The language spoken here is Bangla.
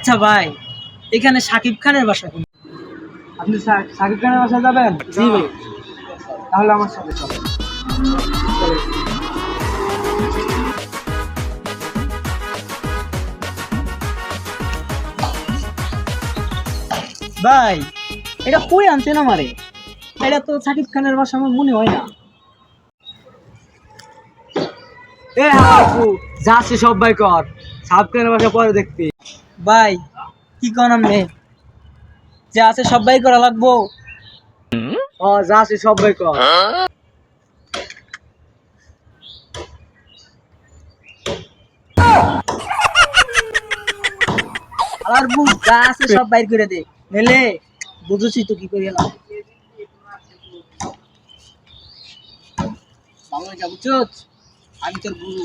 আচ্ছা ভাই, এখানে শাকিব খানের বাসা কোন? আপনি সাকিব খানের বাসায় যাবেন? জি ভাই। তাহলে আমার সাথে চলেন। ভাই, এটা কই আনছেন আমারে? এটা তো শাকিব খানের বাসা আমার মনে হয় না। এ আপু, যাচ্ছি সব ভাই কর, সাকিব খানের বাসা পরে দেখবি। ভাই, কি কোন আপনি? যে আছে সবাই করা লাগবো? ও যাচ্ছি সব ভাই কর। আর বুঝ যা আছে সব বাইর করে দে, নেলে বুঝছি তো কি করি এলাম। বাংলা যা বুঝছ, আমি তোর গুরু।